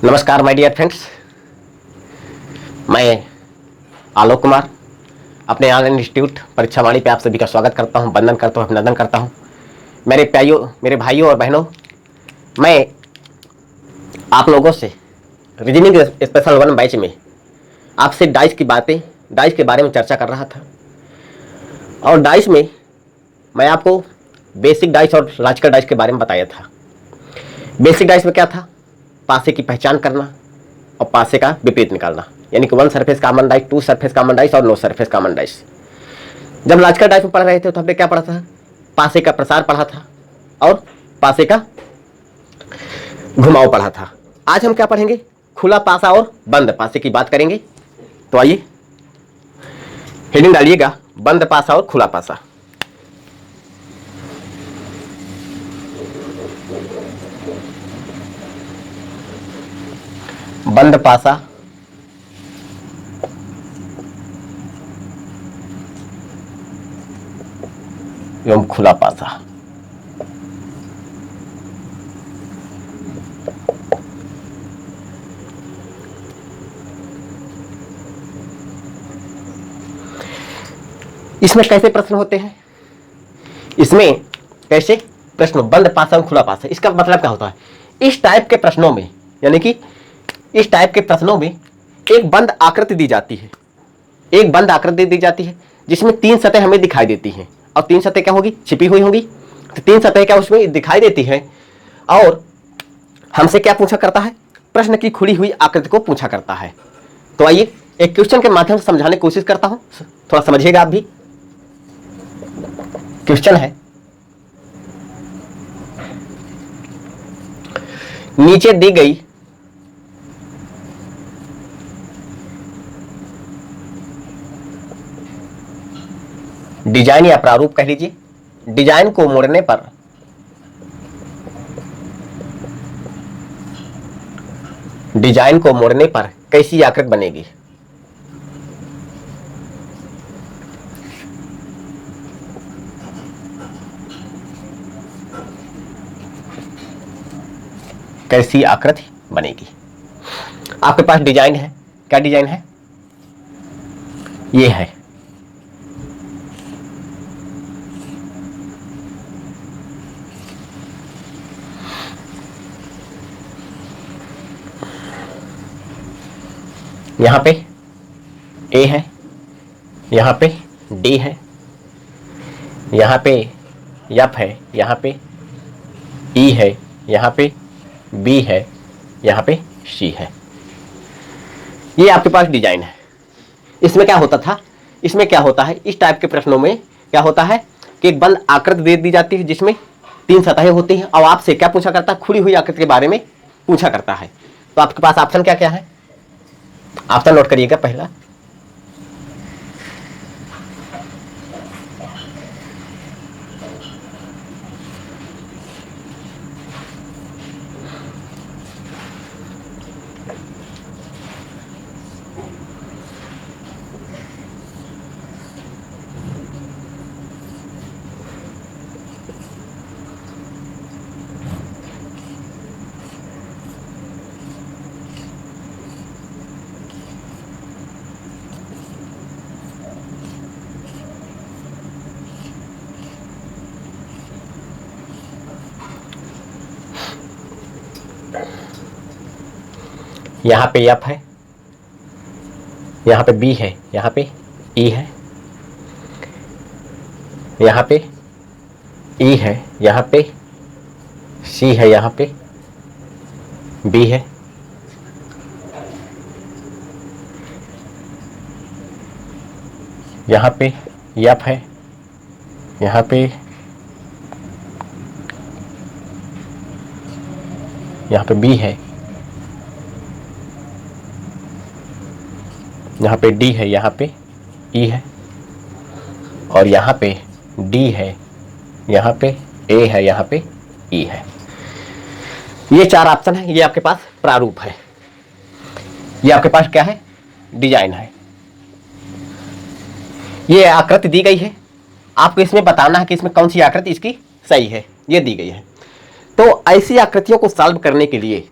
नमस्कार my dear friends, मैं आलोक कुमार अपने ऑनलाइन इंस्टीट्यूट परीक्षावाणी पे आप सभी का स्वागत करता हूं, वंदन करता हूं, अभिनंदन करता हूं। मेरे भाइयों और बहनों, मैं आप लोगों से रीजनिंग स्पेशल 1 बैच में आपसे डाइस के बारे में चर्चा कर रहा था। और डाइस में मैं आपको बेसिक डाइस और लॉजिकल डाइस के बारे में बताया था। बेसिक डाइस में क्या था? पासे की पहचान करना और पासे का विपरीत निकालना, यानी कि 1 surface common dice, 2 surface common dice और नो सरफेस कॉमन डाइस। जब लॉजिकल डाइस में पढ़ रहे थे तो हमने क्या पढ़ा था? पासे का प्रसार पढ़ा था और पासे का घुमाव पढ़ा था। आज हम क्या पढ़ेंगे? खुला पासा और बंद पासे की बात करेंगे। तो आइए हेडिंग डालिएगा, बंद पासा और खुला पासा। बंद पासा एवं खुला पासा। इसमें कैसे प्रश्न होते हैं? इसमें कैसे प्रश्न? बंद पासा और खुला पासा, इसका मतलब क्या होता है? इस टाइप के प्रश्नों में, यानी कि इस टाइप के प्रश्नों में एक बंद आकृति दी जाती है, एक बंद आकृति दी जाती है जिसमें 3 सतह हमें दिखाई देती हैं। और 3 सतह क्या होगी? छिपी हुई होंगी। तो 3 सतह क्या उसमें दिखाई देती है और हमसे क्या पूछा करता है? प्रश्न की खुली हुई आकृति को पूछा करता है। तो आइए एक क्वेश्चन के माध्यम से समझाने की कोशिश करता हूं, थोड़ा समझिएगा आप भी। क्वेश्चन है, नीचे दी गई डिजाइन या प्रारूप कह लीजिए, डिजाइन को मोड़ने पर कैसी आकृति बनेगी? कैसी आकृति बनेगी? आपके पास डिजाइन है। क्या डिजाइन है? ये है। यहां पे ए है, यहां पे डी है, यहां पे एफ है, यहां पे ई है, यहां पे बी है, यहां पे सी है। ये आपके पास डिजाइन है। इसमें क्या होता था? इसमें क्या होता है? इस टाइप के प्रश्नों में क्या होता है कि एक बंद आकृति दे दी जाती है जिसमें 3 सतहें होती हैं और आपसे क्या पूछा करता है? खुली हुई आकृति के बारे में पूछा करता है। तो आपके पास ऑप्शन क्या क्या है? ऑप्शन नोट करिएगा। पहला, यहां पे एफ है, यहां पे बी है, यहां पे ई है, यहां पे ई है, यहां पे सी है, यहां पे बी है, यहां पे एफ है, यहां पे बी है, यहाँ पे डी है, यहाँ पे ई है और यहाँ पे डी है, यहाँ पे ए है, यहाँ पे ई है। ये 4 ऑप्शन है। ये आपके पास प्रारूप है। ये आपके पास क्या है? डिजाइन है। ये आकृति दी गई है, आपको इसमें बताना है कि इसमें कौन सी आकृति इसकी सही है। ये दी गई है। तो ऐसी आकृतियों को सॉल्व करने के लिए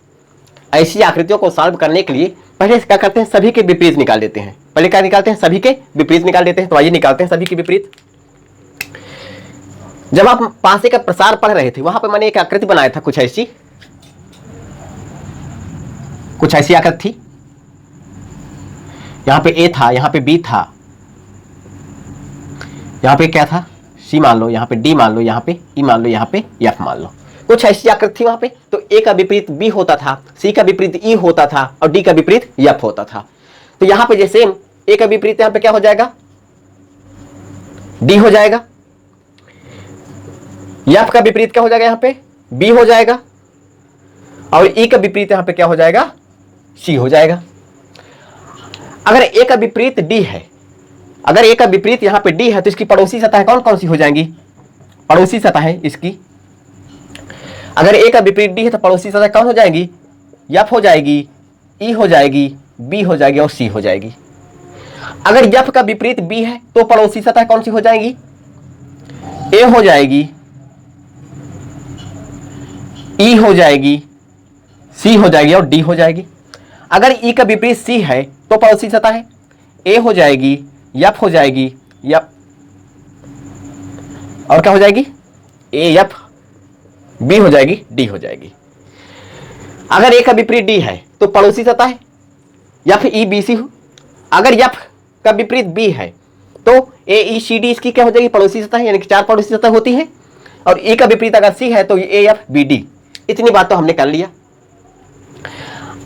ऐसी आकृतियों को सॉल्व करने के लिए पहले क्या करते हैं, सभी के विपरीत निकाल देते हैं। पहले क्या निकालते हैं, सभी के विपरीत निकाल देते हैं। तो आइए निकालते हैं सभी के विपरीत। जब आप पासे का प्रसार पढ़ रहे थे वहां पर मैंने एक आकृति बनाया था, कुछ ऐसी आकृति थी। यहां पे ए था, यहां पे बी था, यहां पे क्या था, सी मान लो, यहां पे डी मान लो, यहां पे ई मान लो, यहां पे एफ मान लो। कुछ ऐसी आकृति थी वहां पे। तो ए का विपरीत बी होता था, सी का विपरीत ई होता था और डी का विपरीत एफ होता था। तो यहां पे जैसे ए का विपरीत यहां पे क्या हो जाएगा, डी हो जाएगा। एफ का विपरीत क्या हो जाएगा, यहां पे बी हो जाएगा। और ई का विपरीत यहां पे क्या हो जाएगा, सी हो जाएगा। अगर ए का विपरीत डी है, अगर ए का विपरीत यहां पे डी है, तो इसकी पड़ोसी सतह कौन कौन सी हो जाएंगी, पड़ोसी सतह है इसकी। अगर ए का विपरीत डी है तो पड़ोसी सतह कौन हो जाएगी, एफ हो जाएगी, ई हो जाएगी, बी हो जाएगी और सी हो जाएगी। अगर एफ का विपरीत बी है तो पड़ोसी सतह कौन सी हो जाएगी, ए हो जाएगी, ई हो जाएगी, सी हो जाएगी और डी हो जाएगी। अगर ई का विपरीत सी है तो पड़ोसी सतह है, ए हो जाएगी, एफ हो जाएगी, एफ और क्या हो जाएगी, ए एफ, बी हो जाएगी, डी हो जाएगी। अगर ए का विपरीत डी है तो पड़ोसी सतह है एफ ई बी सी हो। अगर एफ का विपरीत बी है तो ए ई सी डी इसकी क्या हो जाएगी, पड़ोसी सतह, यानी कि 4 पड़ोसी सतह होती है। और ई का विपरीत अगर सी है तो ए एफ बी डी। इतनी बात तो हमने कर लिया।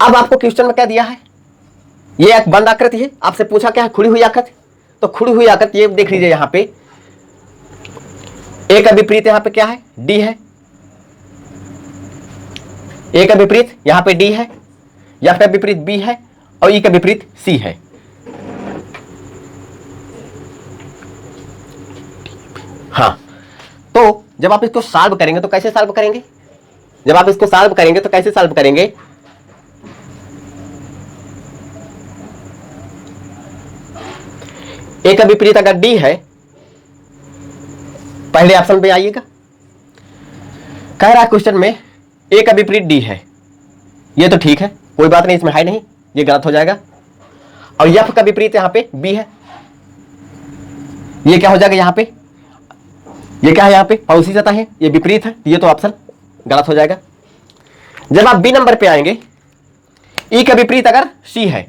अब आपको क्वेश्चन में क्या दिया है, ये एक बंद आकृति है, आपसे पूछा क्या है, खुली हुई आकृति। तो खुली हुई आकृति ये देख लीजिए, यहां पे ए का विपरीत यहां पे क्या है, डी है। ए का विपरीत यहां पे डी है, एफ का विपरीत बी है और ई का विपरीत सी है। हाँ, तो जब आप इसको सॉल्व करेंगे तो कैसे सॉल्व करेंगे, जब आप इसको सॉल्व करेंगे तो कैसे सॉल्व करेंगे, ए का विपरीत अगर डी है, पहले ऑप्शन पे आइएगा, कह रहा है क्वेश्चन में ए का विपरीत डी है। ये तो ठीक है, कोई बात नहीं, इसमें है नहीं, ये गलत हो जाएगा। और एफ का विपरीत यहां पे बी है, ये क्या हो जाएगा, यहां पे ये क्या है, यहां पे पड़ोसी सतह है, ये विपरीत है, ये तो ऑप्शन गलत हो जाएगा। जब आप बी नंबर पे आएंगे, ई का विपरीत अगर सी है,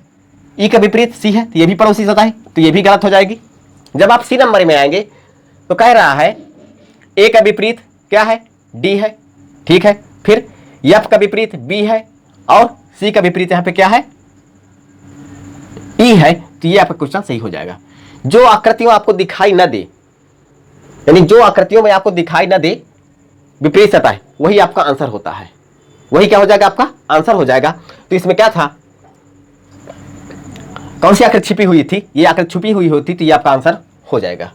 ई का विपरीत सी है तो ये भी पड़ोसी सतह है, तो ये भी गलत हो जाएगी। जब आप सी नंबर में आएंगे तो कह रहा है ए का विपरीत क्या है, डी है, ठीक है। फिर एफ का विपरीत बी है और सी का विपरीत यहां पे क्या है, ई है, तो ये आपका क्वेश्चन सही हो जाएगा। जो आकृतियों आपको दिखाई न दे, यानी जो आकृतियों में आपको दिखाई न दे विपरीत सतह, वही आपका आंसर होता है, वही क्या हो जाएगा, आपका आंसर हो जाएगा। तो इसमें क्या था, कौन सी आकृति छिपी हुई थी, ये आकृति छुपी हुई होती तो ये आपका आंसर हो जाएगा।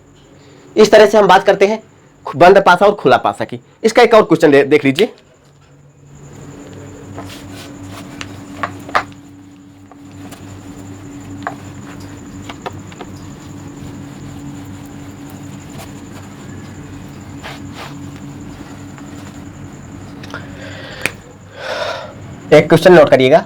इस तरह से हम बात करते हैं बंद पासा और खुला पासा की। इसका एक और क्वेश्चन देख लीजिए। एक क्वेश्चन नोट करिएगा,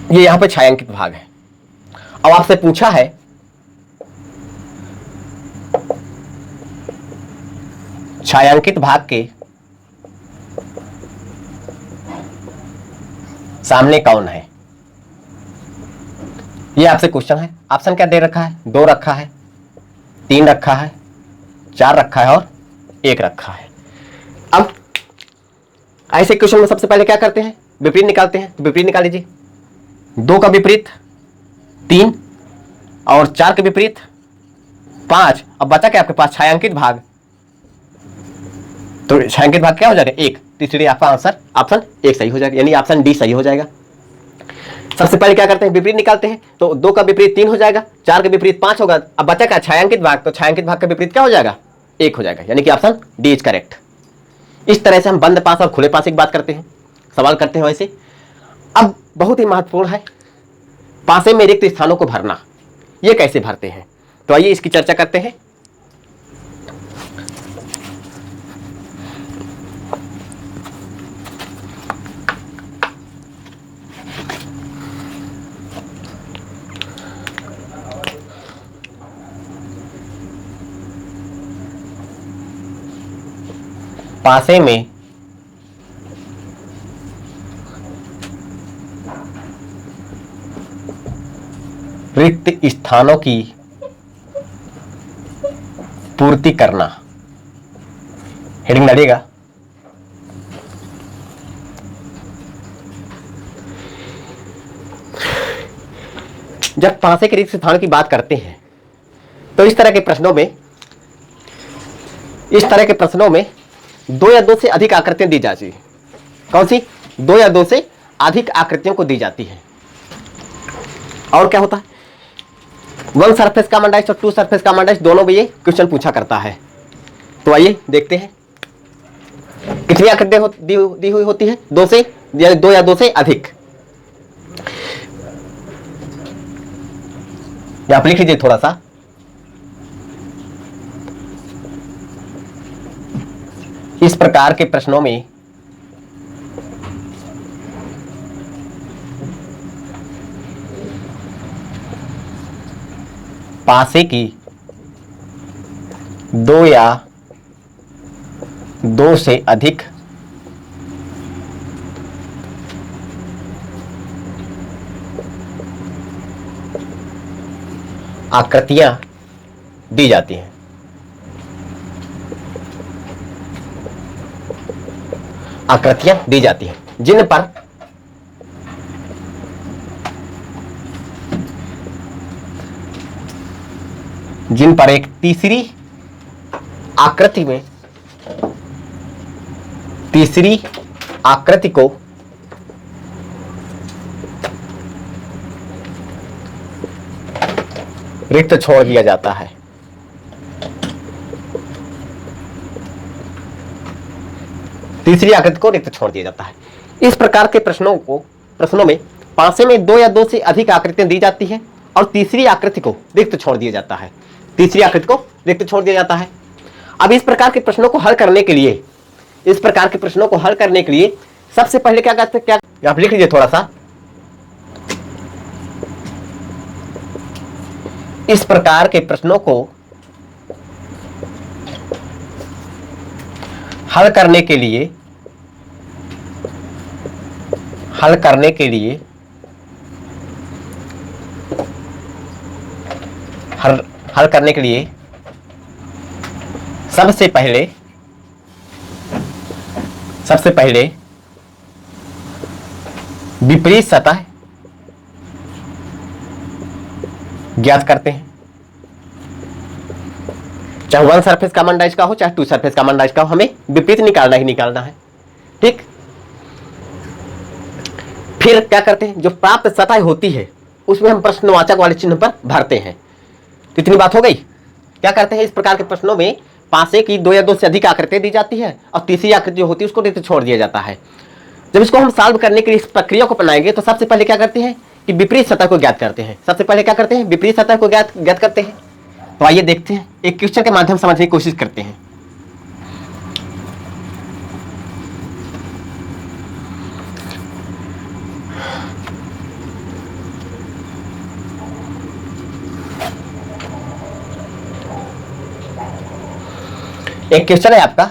ये यहां पे छायांकित भाग है। अब आपसे पूछा है छायांकित भाग के सामने कौन है, ये आपसे क्वेश्चन है। ऑप्शन क्या दे रखा है, 2 रखा है, 3 रखा है, 4 रखा है और 1 रखा है। अब ऐसे क्वेश्चन में सबसे पहले क्या करते हैं, विपरीत निकालते हैं। तो विपरीत निकाल लीजिए, 2 का विपरीत 3 और 4 के विपरीत 5। अब बचा क्या आपके पास, छायांकित भाग। तो छायांकित भाग क्या हो जाएगा, 1। तो इसलिए आपका आंसर ऑप्शन 1 सही हो जाएगा, यानी ऑप्शन डी सही हो जाएगा। सबसे पहले क्या करते हैं, विपरीत निकालते हैं। तो 2 का विपरीत 3 हो जाएगा, 4 का विपरीत 5 होगा। अब बचा का छायांकित भाग, तो छायांकित भाग का विपरीत क्या हो जाएगा, 1 हो जाएगा, यानी कि ऑप्शन डी इज करेक्ट। इस तरह से हम बंद पास और खुले पास की बात करते हैं, सवाल करते हैं वैसे। अब बहुत ही महत्वपूर्ण है पासे में रिक्त स्थानों को भरना, ये कैसे भरते हैं, तो आइए इसकी चर्चा करते हैं। पासे में रिक्त स्थानों की पूर्ति करना, हेडिंग डालिएगा। जब पासे के रिक्त स्थान की बात करते हैं तो इस तरह के प्रश्नों में 2 या 2 से अधिक आकृतियां दी जाती है। कौन सी, 2 या 2 से अधिक आकृतियों को दी जाती है। और क्या होता है, 1 सरफेस कॉमन डाइस और 2 सरफेस कॉमन डाइस दोनों में ये क्वेश्चन पूछा करता है। तो आइए देखते हैं कितनी आकृतियां दी हुई होती है, 2 से, 2 या 2 से अधिक। आप लिख लीजिए थोड़ा सा, इस प्रकार के प्रश्नों में पासे की 2 या 2 से अधिक आकृतियां दी जाती हैं। आकृतियां दी जाती हैं जिन पर एक तीसरी आकृति को रिक्त छोड़ दिया जाता है। तीसरी आकृति को रिक्त छोड़ दिया जाता है। इस प्रकार के प्रश्नों में पासे में 2 या 2 से अधिक आकृतियां दी जाती हैं और तीसरी आकृति को रिक्त छोड़ दिया जाता है। तीसरी आकृति को रिक्त छोड़ दिया जाता है। अब इस प्रकार के प्रश्नों को हल करने के लिए सबसे पहले क्या करते हैं, क्या आप लिख लीजिए थोड़ा सा, इस प्रकार के प्रश्नों को हल करने के लिए सबसे पहले विपरीत सतह ज्ञात करते हैं। चाहे 1 सरफेस कॉमन डाइस का हो, चाहे 2 सरफेस कॉमन डाइस का हो, हमें विपरीत निकालना है। ठीक, फिर क्या करते हैं, जो प्राप्त सतह होती है उसमें हम प्रश्नवाचक वाले चिन्ह पर भरते हैं। तो इतनी बात हो गई। क्या करते हैं, इस प्रकार के प्रश्नों में पासे की 2 या 2 से अधिक आकृतियां दी जाती है और तीसरी आकृति जो होती है उसको रिक्त छोड़ दिया जाता है। जब इसको हम सॉल्व करने के लिए इस प्रक्रिया को अपनाएंगे तो सबसे पहले क्या करते हैं कि विपरीत सतह को ज्ञात करते हैं। विपरीत सतह को ज्ञात करते हैं। तो आइए देखते हैं, एक क्वेश्चन के माध्यम से समझने की कोशिश करते हैं। एक क्वेश्चन है आपका,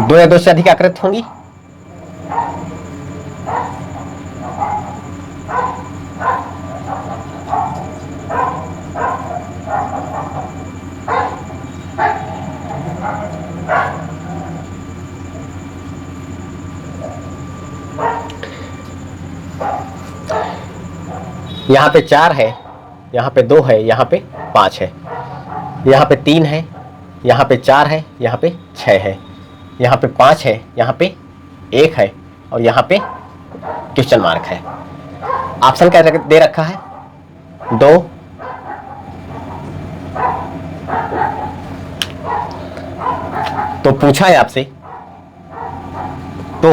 दो या 2 से अधिक आकृति होंगी। यहाँ पे 4 है, यहाँ पे 2 है, यहाँ पे 5 है, यहाँ पे 3 है, यहाँ पे 4 है, यहाँ पे 6 है, यहाँ पे 5 है, यहाँ पे 1 है और यहाँ पे क्वेश्चन मार्क है। ऑप्शन क्या दे रखा है? 2, तो पूछा है आपसे तो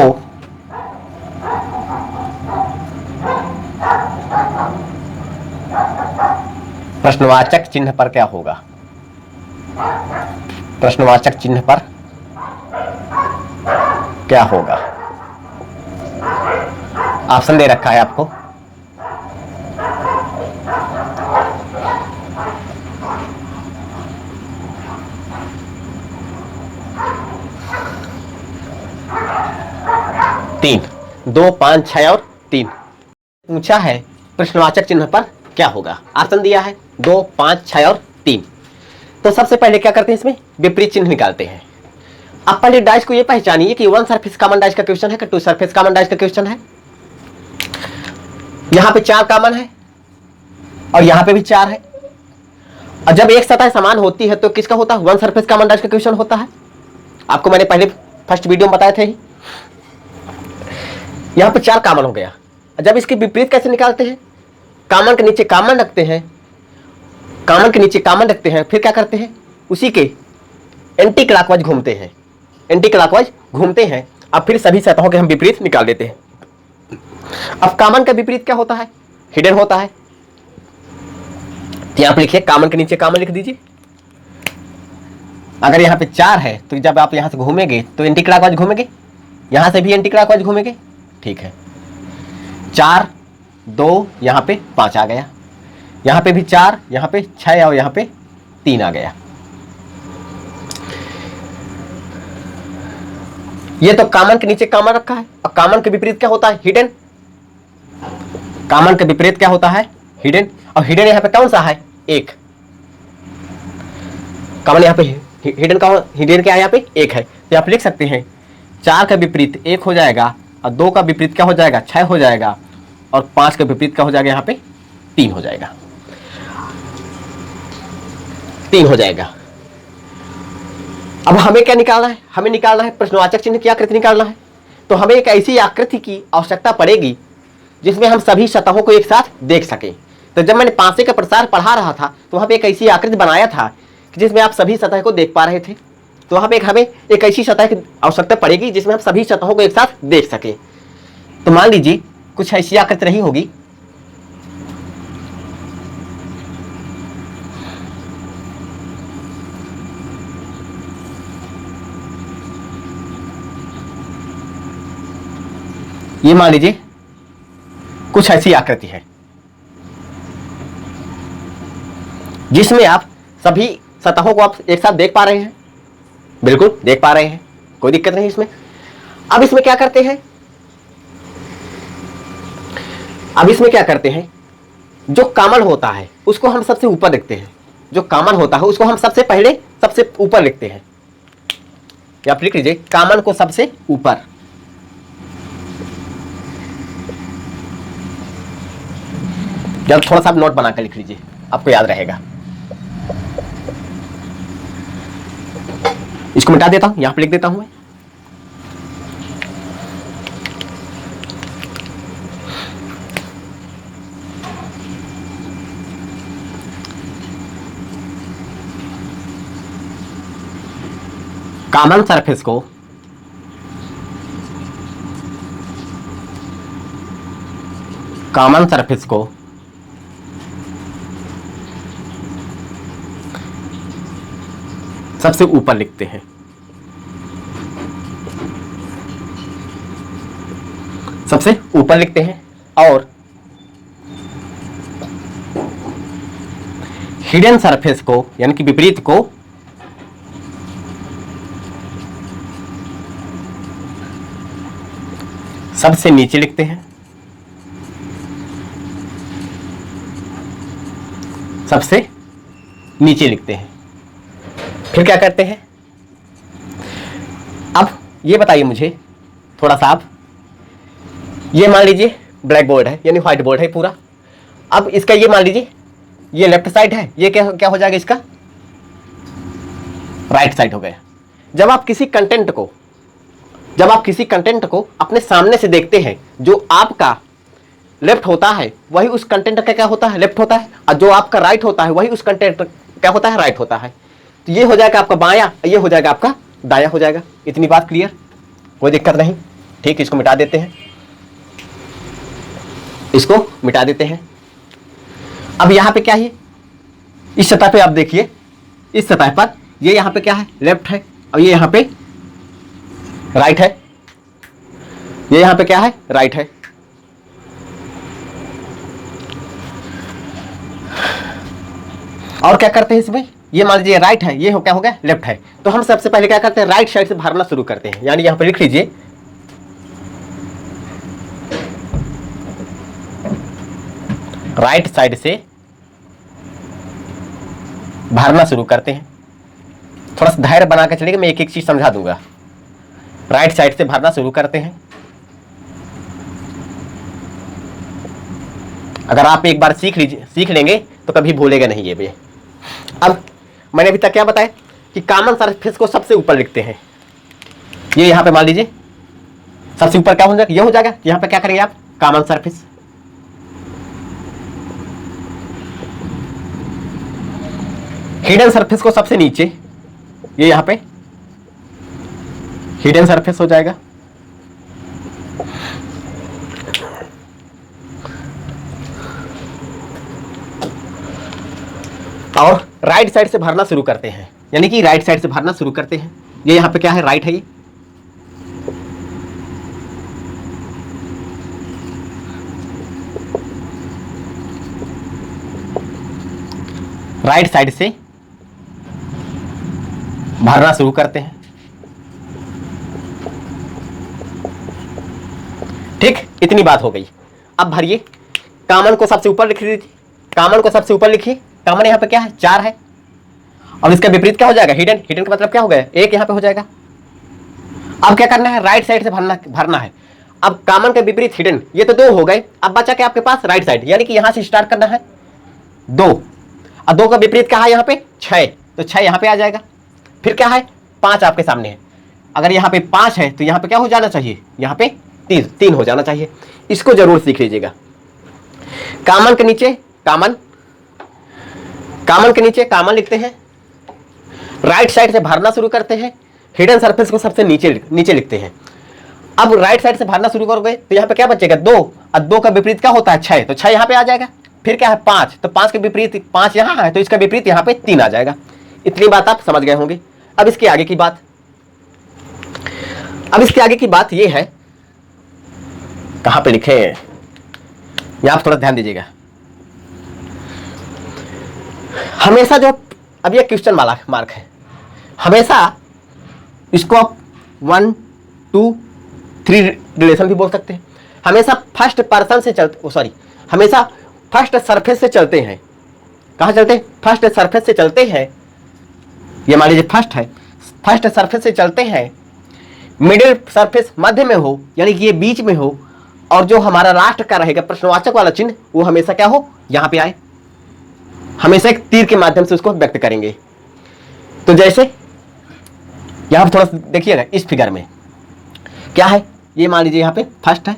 प्रश्नवाचक चिन्ह पर क्या होगा? प्रश्नवाचक चिन्ह पर क्या होगा? ऑप्शन दे रखा है आपको। तीन, 2, 5, 6 और 3 पूछा है प्रश्नवाचक चिन्ह पर क्या होगा। ऑप्शन दिया है 2, 5, 6 और 3। तो सबसे पहले क्या करते हैं, इसमें विपरीत चिन्ह निकालते हैं। अब पहले डाइस को ये पहचानिए कि 1 सरफेस कॉमन डाइस का क्वेश्चन है कि 2 सरफेस कॉमन डाइस का क्वेश्चन है। यहां पे 4 कॉमन है और यहां पे भी 4 है। और जब एक सतह समान होती है तो किसका होता है? 1 सरफेस कॉमन डाइस का क्वेश्चन होता है। आपको मैंने पहले फर्स्ट वीडियो में बताए थे ही। यहां पे 4 कॉमन हो गया। जब इसके विपरीत कैसे निकालते हैं? कॉमन के नीचे कॉमन रखते हैं, कॉमन के नीचे कॉमन रखते हैं, फिर क्या करते हैं? उसी के एंटी क्लॉकवाइज घूमते हैं, एंटी क्लॉकवाइज घूमते हैं। अब फिर सभी सतहों के हम विपरीत निकाल देते हैं। अब कॉमन का विपरीत क्या होता है? हिडन होता है। तो यहां पर लिखिए, कॉमन के नीचे कॉमन लिख दीजिए। अगर यहां पे 4 है तो जब आप यहां से घूमेंगे तो एंटी क्लॉकवाइज घूमेंगे, यहां से भी एंटी क्लॉकवाइज घूमेंगे। ठीक है, 4, 2, यहां पे 5 आ गया, यहां पे भी 4, यहां पे 6 और यहां पे 3 आ गया। ये तो कॉमन के नीचे कॉमन रखा है। और कॉमन के विपरीत क्या होता है? हिडन। कॉमन के विपरीत क्या होता है? हिडन। और हिडन यहां पे कौन सा है? 1। कॉमन यहां पे हिडन का, हिडन क्या है? यहां पे 1 है। तो आप लिख सकते हैं 4 का विपरीत 1 हो जाएगा और 2 का विपरीत क्या हो जाएगा? 6 हो जाएगा और 5 का विपरीत क्या हो जाएगा? यहाँ पे 3 हो जाएगा, 3 हो जाएगा। अब हमें क्या निकालना है? हमें निकालना है प्रश्नवाचक चिन्ह की आकृति निकालना है। तो हमें एक ऐसी आकृति की आवश्यकता पड़ेगी जिसमें हम सभी सतहों को एक साथ देख सकें। तो जब मैंने पांसे का प्रसार पढ़ा रहा था तो वहां पे एक ऐसी आकृति बनाया था कि जिसमें आप सभी सतह को देख पा रहे थे। तो वहां पे हमें एक ऐसी सतह की आवश्यकता पड़ेगी जिसमें हम सभी सतहों को एक साथ देख सकें। तो मान लीजिए कुछ ऐसी आकृति रही होगी। ये मान लीजिए कुछ ऐसी आकृति है जिसमें आप सभी सतहों को आप एक साथ देख पा रहे हैं। बिल्कुल देख पा रहे हैं, कोई दिक्कत नहीं इसमें। अब इसमें क्या करते हैं? अब इसमें क्या करते हैं? जो कॉमन होता है उसको हम सबसे ऊपर लिखते हैं। जो कॉमन होता है उसको हम सबसे पहले सबसे ऊपर लिखते हैं। या आप लिख लीजिए कॉमन को सबसे ऊपर। जब थोड़ा सा नोट बनाकर लिख लीजिए, आपको याद रहेगा। इसको मिटा देता हूं, यहां पे लिख देता हूं मैं। कॉमन सरफेस को सबसे ऊपर लिखते हैं। सबसे ऊपर लिखते हैं और हिडन सरफेस को यानी कि विपरीत को सबसे नीचे लिखते हैं। सबसे नीचे लिखते हैं। फिर क्या करते हैं? अब ये बताइए मुझे थोड़ा सा आप, ये मान लीजिए ब्लैक बोर्ड है यानी व्हाइट बोर्ड है पूरा, अब इसका ये मान लीजिए ये लेफ्ट साइड है, ये क्या क्या हो जाएगा, इसका राइट साइड हो गया। जब आप किसी कंटेंट को अपने सामने से देखते हैं, जो आपका लेफ्ट होता है वही उस कंटेंट का क्या होता है, लेफ्ट होता है, और जो आपका राइट होता है वही उस कंटेंट क्या होता है, राइट होता है। तो ये हो जाएगा आपका बायां, ये हो जाएगा आपका दायां हो जाएगा। इतनी बात क्लियर, कोई दिक्कत नहीं। ठीक, इसको मिटा देते हैं, इसको मिटा देते हैं। अब यहां पे क्या है, इस सतह पे आप देखिए, इस सतह पर ये यहां पे क्या है, लेफ्ट है, और ये यहां पे राइट है, ये यहां पे क्या है, राइट है। और क्या करते हैं इसमें, ये मान लीजिए राइट है, ये क्या हो गया, लेफ्ट है। तो हम सबसे पहले क्या करते हैं, राइट साइड से भरना शुरू करते हैं। यानी यहां पर लिख लीजिए, राइट साइड से भरना शुरू करते हैं। थोड़ा सा धैर्य बना के चलिएगा, मैं एक एक चीज समझा दूंगा। राइट साइड से भरना शुरू करते हैं। अगर आप एक बार सीख लेंगे तो कभी भूलेगा नहीं ये भी। अब मैंने अभी तक क्या बताया कि कॉमन सरफेस को सबसे ऊपर लिखते हैं। ये यहां पे मान लीजिए सबसे ऊपर क्या हो जाएगा, ये हो जाएगा। यहां पे क्या करेंगे आप, कॉमन सरफेस। हिडन सरफेस को सबसे नीचे, ये यहां पे हिडन सरफेस हो जाएगा। और राइट साइड से भरना शुरू करते हैं, यानी कि राइट साइड से भरना शुरू करते हैं। ये यहां पे क्या है, राइट है, ये राइट साइड से भरना शुरू करते हैं। ठीक, इतनी बात हो गई। अब भरिए, कॉमन को सबसे ऊपर लिख लीजिए, कॉमन को सबसे ऊपर लिखिए। कॉमन यहाँ पे क्या है, 4 है, और इसका विपरीत क्या हो जाएगा, हिडन। हिडन का मतलब क्या हो गया, 1 यहाँ पे हो जाएगा। अब क्या करना है, राइट साइड से भरना है। अब कॉमन के विपरीत हिडन, ये तो 2 हो गए। अब बचा क्या आपके पास, राइट साइड, यानी कि यहां से स्टार्ट करना है 2, और 2 का विपरीत क्या है यहाँ पे, 6, तो 6 यहाँ पे आ जाएगा। फिर क्या है, 5 आपके सामने है। अगर यहाँ पे 5 है तो यहाँ पे क्या हो जाना चाहिए, यहाँ पे 3 हो जाना चाहिए। इसको जरूर सीख लीजिएगा। कॉमन के नीचे कॉमन, कॉमन के नीचे कॉमन लिखते हैं। राइट साइड से भरना शुरू करते हैं। हिडन सरफेस को सबसे नीचे लिखते हैं। अब राइट साइड से भरना शुरू करोगे तो यहाँ पे क्या बचेगा, 2, और 2 का विपरीत क्या होता है, 6, तो 6 यहाँ पे आ जाएगा। फिर क्या है, 5, तो 5 के विपरीत 5 यहाँ है, तो इसका विपरीत यहाँ पे 3 आ जाएगा। इतनी बात आप समझ गए होंगे। अब इसके आगे की बात, अब इसके आगे की बात ये है, कहां पे लिखे हैं, यहां आप थोड़ा ध्यान दीजिएगा। हमेशा जो, अब ये क्वेश्चन वाला मार्क है, हमेशा इसको आप 1, 2, 3 रिलेशन भी बोल सकते हैं। हमेशा फर्स्ट पर्सन से चलते, सॉरी, हमेशा फर्स्ट सरफेस से चलते हैं। कहां चलते हैं, फर्स्ट सरफेस से चलते हैं। ये मान लीजिए फर्स्ट है, फर्स्ट सरफेस से चलते हैं। मिडिल सरफेस मध्य में हो, यानी कि ये बीच में हो, और जो हमारा लास्ट का रहेगा प्रश्नवाचक वाला चिन्ह, वो हमेशा क्या हो, यहां पे आए। हमेशा एक तीर के माध्यम से उसको व्यक्त करेंगे। तो जैसे यहां पर थोड़ा देखिएगा, इस फिगर में क्या है, ये मान लीजिए यहां पे फर्स्ट है,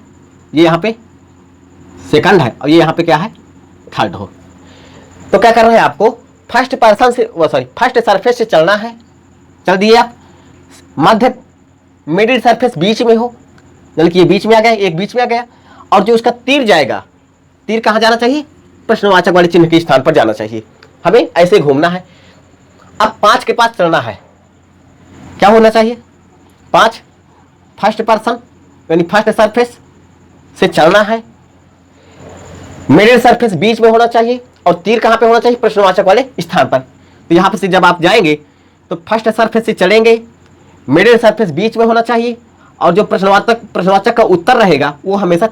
ये यहां पे सेकंड है, और ये यहां पे क्या है, थर्ड हो। तो क्या करना है आपको, फर्स्ट पर्सन से, फर्स्ट सरफेस से चलना है। चल दिए आप, मध्य मिडिल सरफेस बीच में हो, यानी कि ये बीच में आ गया, एक बीच में आ गया, और जो उसका तीर जाएगा, तीर कहां जाना चाहिए, प्रश्नवाचक वाले चिन्ह के स्थान पर जाना चाहिए। हमें ऐसे घूमना है। अब 5 के पास चलना है, क्या होना चाहिए, 5 फर्स्ट पर्सन यानी फर्स्ट सरफेस से चलना है। मिडिल सरफेस बीच में होना चाहिए, और तीर कहां पे होना चाहिए, प्रश्नवाचक वाले स्थान पर। तो यहां पर से जब आप जाएंगे तो फर्स्ट सरफेस से चलेंगे, मिडिल सरफेस बीच में होना चाहिए, और जो प्रश्नवाचक का उत्तर रहेगा वो हमेशा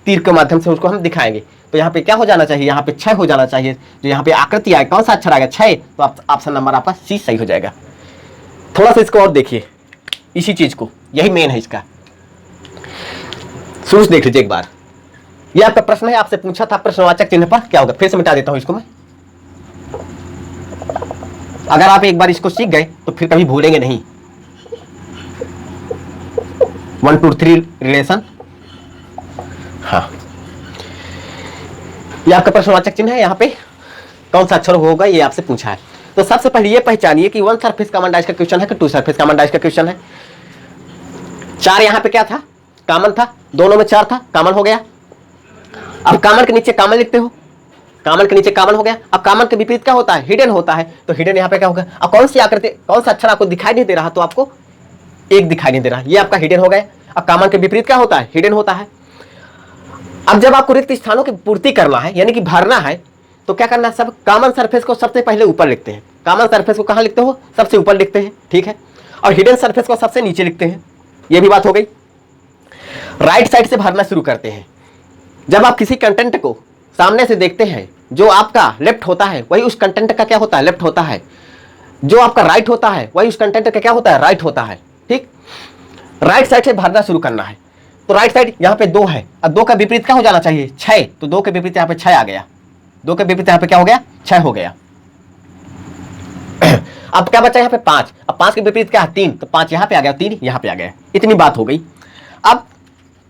तीर के माध्यम से उसको हम दिखाएंगे। तो यहाँ पे क्या हो जाना चाहिए, यहाँ पे 6 हो जाना चाहिए। जो यहाँ पे आकृति आए, कौन सा अक्षर आएगा, 6, तो ऑप्शन नंबर आपका सी सही हो जाएगा। थोड़ा सा इसको और देखिए, इसी चीज को, यही मेन है इसका। शुरू से देख लीजिए एक बार। ये आपका प्रश्न है, आपसे पूछा था प्रश्नवाचक चिन्ह पर क्या होगा। फिर से मिटा देता हूं इसको मैं। अगर आप एक बार इसको सीख गए तो फिर कभी भूलेंगे नहीं। 1 2 3 रिलेशन। हाँ, ये आपका प्रश्नवाचक चिन्ह है। यहां पे कौन सा अक्षर होगा ये आपसे पूछा है। तो सबसे पहले ये पहचानिए कि 1 सरफेस कॉमन डाइस का क्वेश्चन है कि 2 सरफेस कॉमन डाइस का क्वेश्चन है। 4 यहां पे क्या था, कॉमन था, दोनों में 4 था, कॉमन हो गया। अब कॉमन के नीचे कॉमन लिखते हो, कॉमन के नीचे कॉमन हो गया। अब कॉमन के विपरीत क्या होता है, हिडन होता है। तो हिडन यहां पे क्या होगा। अब कौन सी आकृति, कौन सा अक्षर आपको दिखाई नहीं दे रहा, तो आपको 1 दिखाई नहीं दे रहा, ये आपका हिडन हो गया। अब कॉमन के विपरीत क्या होता है, हिडन होता है। अब जब आपको रिक्त स्थानों की पूर्ति करना है, यानी कि भरना है, तो क्या करना है, सब कॉमन सरफेस को सबसे पहले ऊपर लिखते हैं। कॉमन सरफेस को कहां लिखते हो, सबसे ऊपर लिखते हैं, ठीक है। और हिडन सरफेस को सबसे नीचे लिखते हैं। ये भी बात हो गई। राइट साइड से भरना शुरू करते हैं। जब आप किसी कंटेंट को सामने से देखते हैं, जो आपका लेफ्ट होता है वही उस कंटेंट का क्या होता है, लेफ्ट होता है। जो आपका राइट होता है वही उस कंटेंट का क्या होता है, राइट होता है, ठीक। राइट साइड से भरना शुरू करना है। तो राइट साइड यहाँ पे 2 है, अब 2 का विपरीत क्या हो जाना चाहिए, 6। तो 2 के विपरीत यहाँ पे 6 आ गया। 2 के विपरीत यहाँ पे क्या हो गया, 6 हो गया। अब क्या बचा यहाँ पे 5। अब 5 के विपरीत क्या है, 3। तो 5 यहाँ पे आ गया, 3 यहाँ पे आ गया। इतनी बात हो गई। अब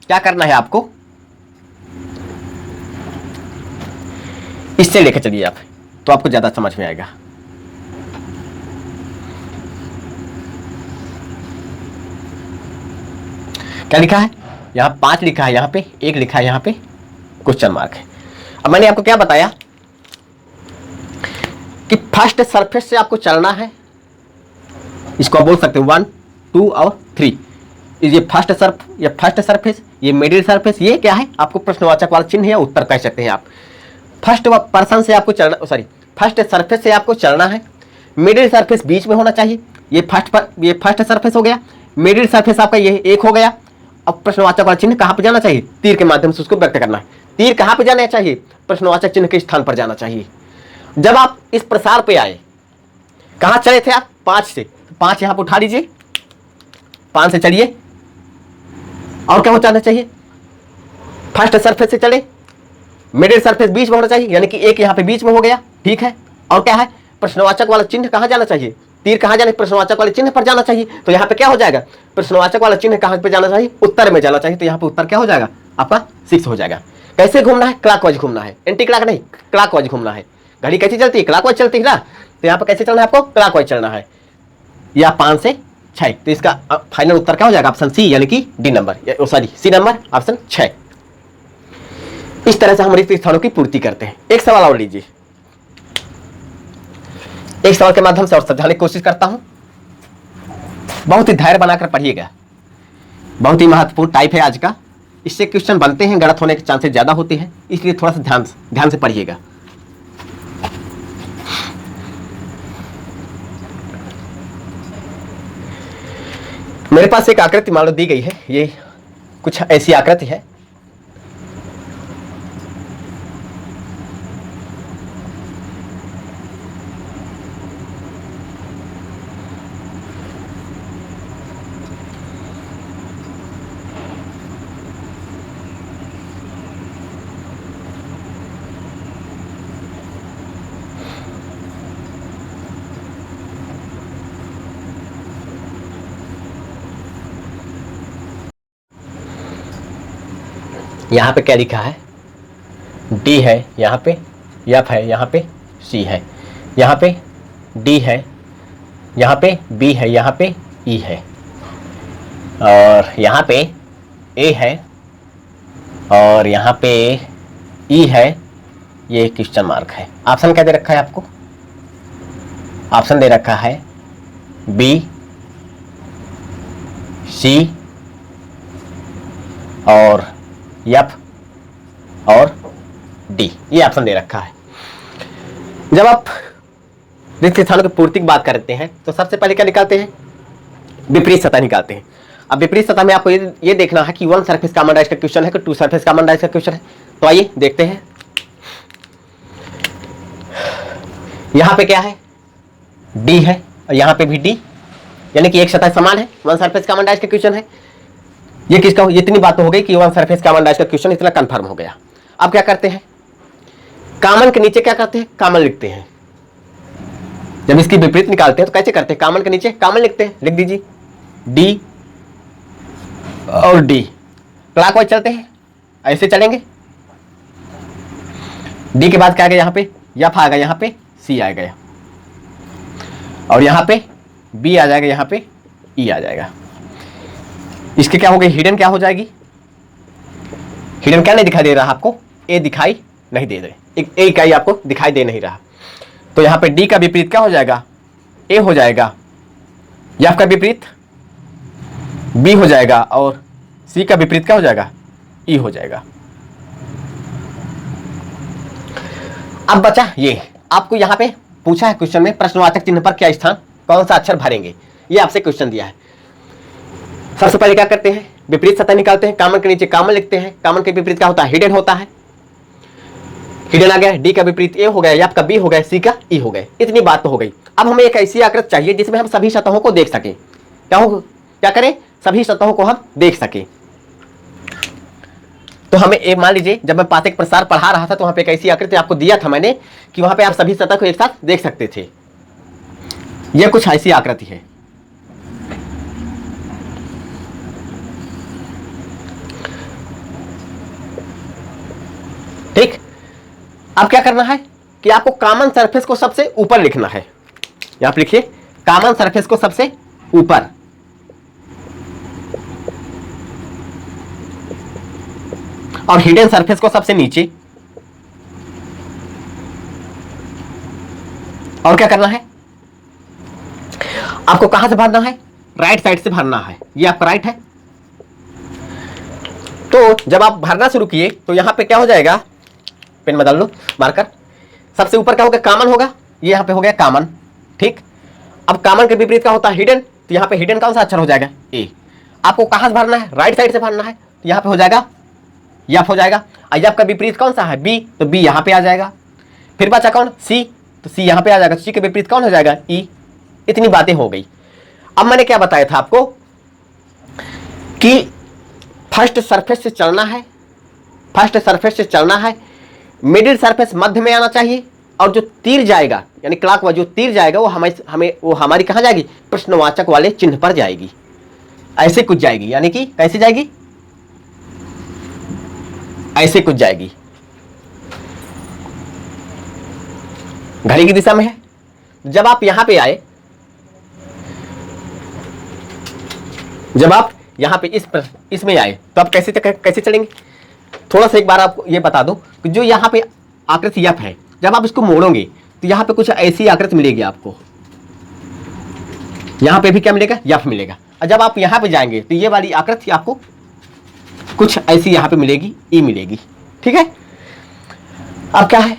क्या करना है आपको, इससे लेकर चलिए आप, तो आपको ज्यादा समझ में आएगा। क्या लिखा है यहाँ, 5 लिखा है, यहाँ पे 1 लिखा है, यहाँ पे क्वेश्चन मार्क है। अब मैंने आपको क्या बताया कि फर्स्ट सरफेस से आपको चलना है। इसको आप बोल सकते हो 1 2 और 3। ये फर्स्ट सरफेस, ये मिडिल सरफेस, ये क्या है, आपको प्रश्नवाचक वाला चिन्ह या उत्तर कह सकते हैं आप। फर्स्ट पर्सन से आपको चलना, सॉरी फर्स्ट सरफेस से आपको चलना है। मिडिल सरफेस बीच में होना चाहिए। ये फर्स्ट सरफेस हो गया। मिडिल सरफेस आपका ये 1 हो गया। अब प्रश्नवाचक वाला चिन्ह कहां पर जाना चाहिए, तीर के माध्यम से उसको व्यक्त करना है। तीर कहां पर जाना चाहिए, प्रश्नवाचक चिन्ह के स्थान पर जाना चाहिए। जब आप इस प्रसार पे आए, कहां चले थे आप, 5 से, 5 यहां पर उठा लीजिए, 5 से चलिए। और क्या हो जाना चाहिए, फर्स्ट सरफेस से चले, मिडिल सरफेस बीच में होना चाहिए, यानी कि 1 यहां पे बीच में हो गया, ठीक है। और क्या है, प्रश्नवाचक वाला चिन्ह कहां जाना चाहिए, तीर कहां जाना, प्रश्नवाचक वाले चिन्ह पर जाना चाहिए। तो यहाँ पे क्या हो जाएगा, प्रश्नवाचक वाला चिन्ह कहां पे जाना चाहिए, उत्तर में जाना चाहिए। तो यहाँ पे उत्तर क्या हो जाएगा, आपका 6 हो जाएगा। कैसे घूमना है, क्लॉकवाइज घूमना है, एंटी क्लॉक नहीं, क्लॉकवाइज घूमना है। घड़ी कैसी चलती है, क्लॉकवाइज चलती है ना। तो यहाँ पे कैसे चलना है, आपको क्लॉकवाइज चलना है, या 5 से 6। तो इसका फाइनल उत्तर क्या हो जाएगा, ऑप्शन सी, यानी कि D number, sorry C number, option 6। इस तरह से हम रिक्त स्थानों की पूर्ति करते हैं। एक सवाल और लीजिए, एक सवाल के माध्यम से और समझाने की कोशिश करता हूं। बहुत ही धैर्य बनाकर पढ़िएगा, बहुत ही महत्वपूर्ण टाइप है आज का। इससे क्वेश्चन बनते हैं, गलत होने के चांसेस ज्यादा होते हैं, इसलिए थोड़ा सा ध्यान से पढ़िएगा। मेरे पास एक आकृति मान लो दी गई है, ये कुछ ऐसी आकृति है। यहाँ पे क्या लिखा है, डी है, यहाँ पे एफ है, यहाँ पे सी है, यहाँ पे डी है, यहाँ पे बी है, यहाँ पे ई है, और यहाँ पे ए है, और यहाँ पे ई है। ये क्वेश्चन मार्क है। ऑप्शन क्या दे रखा है आपको, ऑप्शन दे रखा है बी, सी और एफ और डी, ये ऑप्शन दे रखा है। जब आप रिक्त स्थानों की पूर्ति की बात करते हैं तो सबसे पहले क्या निकालते हैं, विपरीत सतह निकालते हैं। अब विपरीत सतह में आपको ये देखना है कि 1 सरफेस कॉमन डाइस का क्वेश्चन है कि 2 सरफेस कॉमन डाइस का क्वेश्चन है। तो आइए देखते हैं। यहां पे क्या है, डी है, और यहां पे भी डी, यानी कि एक सतह समान है। 1 सरफेस कॉमन डाइस का क्वेश्चन है। ये किसका, इतनी बात तो हो गई कि 1 सरफेस कॉमन डाइस का क्वेश्चन इतना कंफर्म हो गया। अब क्या करते हैं, कॉमन के नीचे क्या करते हैं, कॉमन लिखते हैं। जब इसकी विपरीत निकालते हैं तो कैसे करते हैं, कॉमन के नीचे कॉमन लिखते हैं, लिख दीजिए डी और डी, क्लॉकवाइज चलते हैं, ऐसे चलेंगे। डी के बाद क्या आ गया, यहां पे एफ आ गया, यहां पे सी आ गया, और यहां पे बी आ जाएगा, यहां पे ई आ जाएगा। इसके क्या हो गई, हिडन क्या हो जाएगी, हिडन क्या नहीं दिखाई दे रहा आपको, ए दिखाई नहीं दे रहे, एक ए इकाई आपको दिखाई दे नहीं रहा। तो यहां पे डी का विपरीत क्या हो जाएगा, ए हो जाएगा, एफ का विपरीत बी हो जाएगा, और सी का विपरीत क्या हो जाएगा, ई हो जाएगा। अब बचा ये, आपको यहां पे पूछा है क्वेश्चन में, प्रश्नवाचक चिन्ह पर क्या स्थान, कौन सा अक्षर भरेंगे, ये आपसे क्वेश्चन दिया है। सबसे पहले क्या करते हैं, विपरीत सतह निकालते हैं, कॉमन के नीचे कॉमन लिखते हैं, कॉमन के विपरीत क्या होता है, हिडन होता है, हिडन आ गया, डी का विपरीत ए हो गया, एफ का बी हो गया, सी का ई हो गया। इतनी बात तो हो गई। अब हमें एक ऐसी आकृति चाहिए जिसमें हम सभी सतहों को देख सकें, क्या करें, सभी सतहों को हम देख सकें। तो हमें एक मान लीजिए, जब मैं पाठक प्रसार पढ़ा रहा था तो वहां पे एक ऐसी आकृति आपको दिया था मैंने कि वहां पे आप सभी सतह को एक साथ देख सकते थे। यह कुछ ऐसी आकृति है। ठीक, अब क्या करना है कि आपको कॉमन सरफेस को सबसे ऊपर लिखना है। यहां पर लिखिए, कॉमन सरफेस को सबसे ऊपर, और हिडन सरफेस को सबसे नीचे। और क्या करना है, आपको कहां से भरना है, राइट साइड से भरना है। ये आपका राइट है। तो जब आप भरना शुरू किए तो यहां पे क्या हो जाएगा, पेन बदल लो, मार्कर, सबसे ऊपर क्या होगा, कॉमन होगा, ये यहां पे हो गया कॉमन। ठीक, अब कॉमन के विपरीत क्या होता है, हिडन, तो यहां पे हिडन कौन सा अक्षर हो जाएगा, ए। आपको कहां से भरना है, राइट साइड से भरना है, तो यहां पे हो जाएगा एफ हो जाएगा। एफ का विपरीत कौन सा है, बी, तो बी यहां पे आ जाएगा। फिर बचा कौन, सी, तो सी यहां पे आ जाएगा। सी के विपरीत कौन हो जाएगा, ई। इतनी बातें हो गई। अब मैंने क्या बताया था आपको कि फर्स्ट सरफेस से चलना है, फर्स्ट सरफेस से चलना है, मिडिल सरफेस मध्य में आना चाहिए, और जो तीर जाएगा यानी क्लॉकवाइज जो तीर जाएगा वो वो हमारी कहां जाएगी, प्रश्नवाचक वाले चिन्ह पर जाएगी। ऐसे कुछ जाएगी, यानी कि कैसे जाएगी, ऐसे कुछ जाएगी, घड़ी की दिशा में है। जब आप यहां पे आए, जब आप यहां पे इसमें आए तो आप कैसे चलेंगे, थोड़ा सा एक बार आपको ये बता दो कि जो यहां पे आकृति एफ है, जब आप इसको मोड़ोगे तो यहां पे कुछ ऐसी आकृति मिलेगी आपको, यहां पे भी क्या मिलेगा, एफ मिलेगा। और जब आप यहां पे जाएंगे तो ये वाली आकृति आपको कुछ ऐसी यहां पे मिलेगी, ई मिलेगी। ठीक है, अब क्या है,